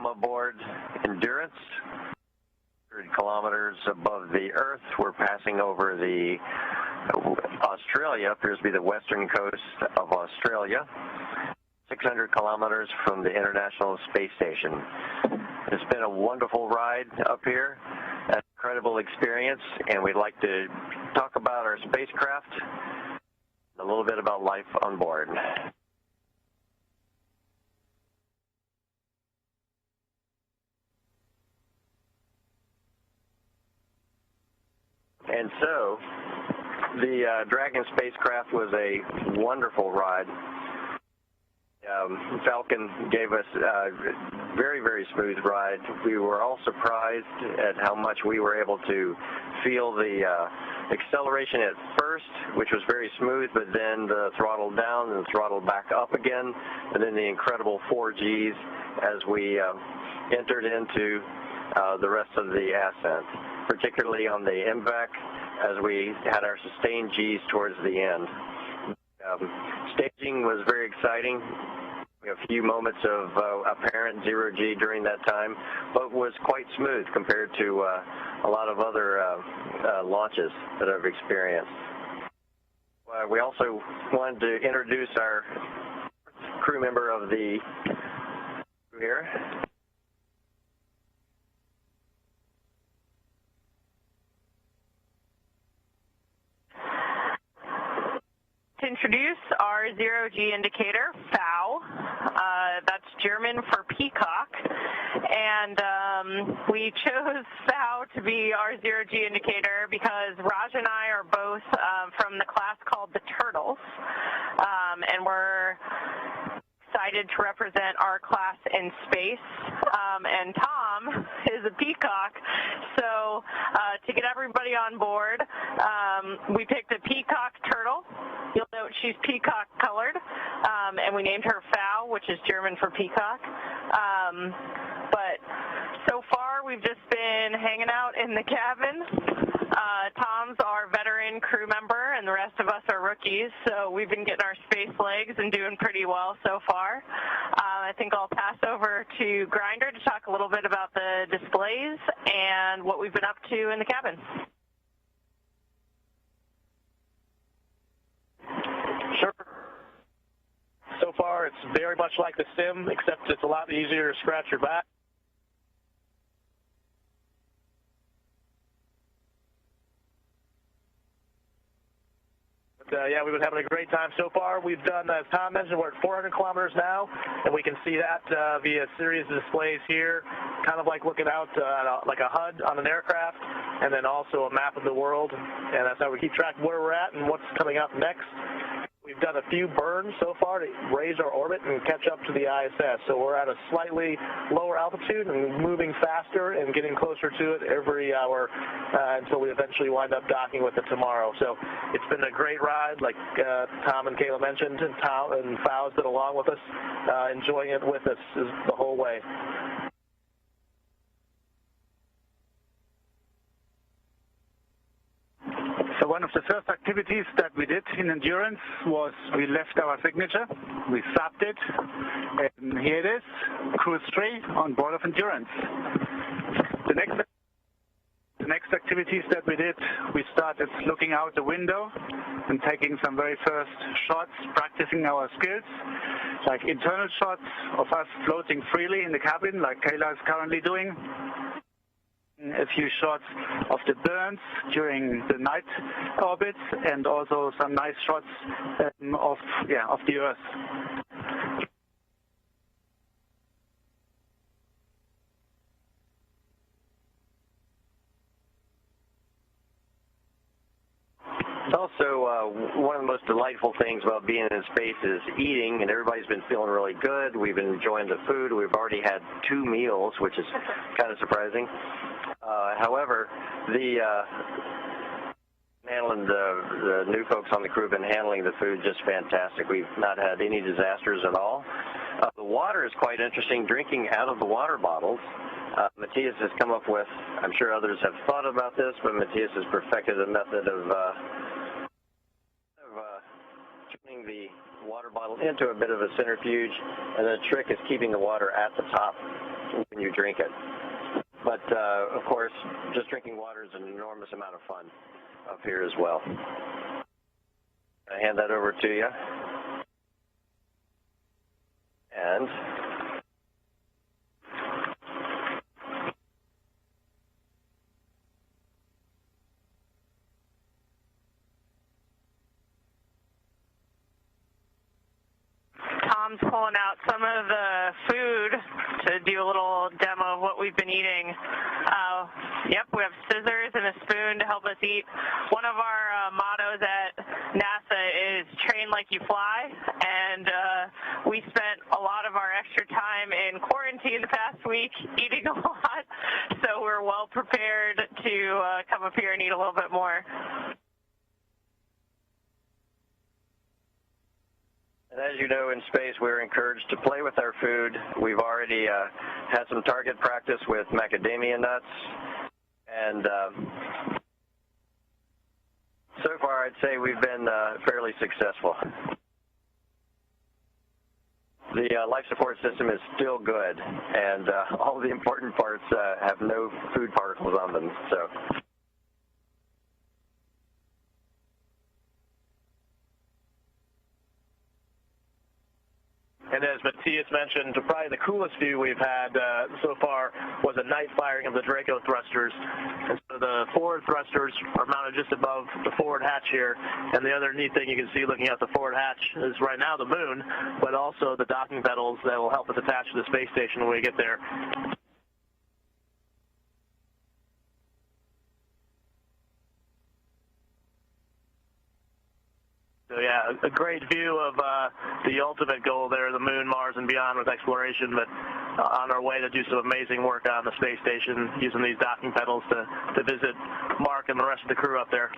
Welcome aboard Endurance. 100 kilometers above the Earth, we're passing over the Australia, appears to be the western coast of Australia, 600 kilometers from the International Space Station. It's been a wonderful ride up here, an incredible experience, and we'd like to talk about our spacecraft, a little bit about life on board. And so, the Dragon spacecraft was a wonderful ride. Falcon gave us a very, very smooth ride. We were all surprised at how much we were able to feel the acceleration at first, which was very smooth, but then the throttle down and the throttle back up again, and then the incredible 4Gs as we entered into the rest of the ascent, particularly on the MVAC as we had our sustained Gs towards the end. Staging was very exciting. A few moments of apparent zero-G during that time, but was quite smooth compared to a lot of other launches that I've experienced. We also wanted to introduce our crew member of the crew here. To introduce our zero-G indicator, FOW. That's German for peacock, and we chose FOW to be our zero-G indicator because Raj and I are both from the class called the Turtles, and we're excited to represent our class in space, and Tom is a peacock, so to get everybody on board, we picked a peacock turtle. You'll note she's peacock colored, and we named her FOW, which is German for peacock. But so far we've just been hanging out in the cabin. Tom's our veteran crew member, and the rest of us are rookies, so we've been getting our space legs and doing pretty well so far. I think I'll pass over to Grinder to talk a little bit about the displays and what we've been up to in the cabin. Sure. So far, it's very much like the sim, except it's a lot easier to scratch your back. Yeah, we've been having a great time so far. We've done, as Tom mentioned, we're at 400 kilometers now, and we can see that via a series of displays here, kind of like looking out like a HUD on an aircraft, and then also a map of the world, and that's how we keep track of where we're at and what's coming up next. We've done a few burns so far to raise our orbit and catch up to the ISS. So we're at a slightly lower altitude and moving faster and getting closer to it every hour until we eventually wind up docking with it tomorrow. So it's been a great ride, like Tom and Kayla mentioned, and FOW's been along with us, enjoying it with us the whole way. So one of the first activities that we did in Endurance was we left our signature, we subbed it, and here it is, Cruise 3 on board of Endurance. The next activities that we did, we started looking out the window and taking some very first shots, practicing our skills, like internal shots of us floating freely in the cabin, like Kayla is currently doing. A few shots of the burns during the night orbits, and also some nice shots of the Earth. Also, one of the most delightful things about being in space is eating, and everybody's been feeling really good. We've been enjoying the food. We've already had 2 meals, which is kind of surprising. However, handling the new folks on the crew have been handling the food just fantastic. We've not had any disasters at all. The water is quite interesting, drinking out of the water bottles. Matthias has come up with, I'm sure others have thought about this, but Matthias has perfected a method of turning the water bottle into a bit of a centrifuge, and the trick is keeping the water at the top. when you drink it. But, of course, just drinking water is an enormous amount of fun up here as well. I hand that over to you. And Tom's pulling out some of the food to do a little demo of what we've been eating. Yep, we have scissors and a spoon to help us eat. One of our mottos at NASA is train like you fly, and we spent a lot of our extra time in quarantine the past week eating a lot, so we're well prepared to come up here and eat a little bit more. And as you know, in space, we're encouraged to play with our food. We've already had some target practice with macadamia nuts. And so far, I'd say we've been fairly successful. The life support system is still good, and all the important parts have no food particles on them. So. And as Matthias mentioned, probably the coolest view we've had so far was a night firing of the Draco thrusters. And so the forward thrusters are mounted just above the forward hatch here. And the other neat thing you can see looking out the forward hatch is right now the moon, but also the docking pedals that will help us attach to the space station when we get there. So yeah, a great view of the ultimate goal there, the moon, Mars, and beyond with exploration, but on our way to do some amazing work on the space station using these docking pedals to visit Mark and the rest of the crew up there.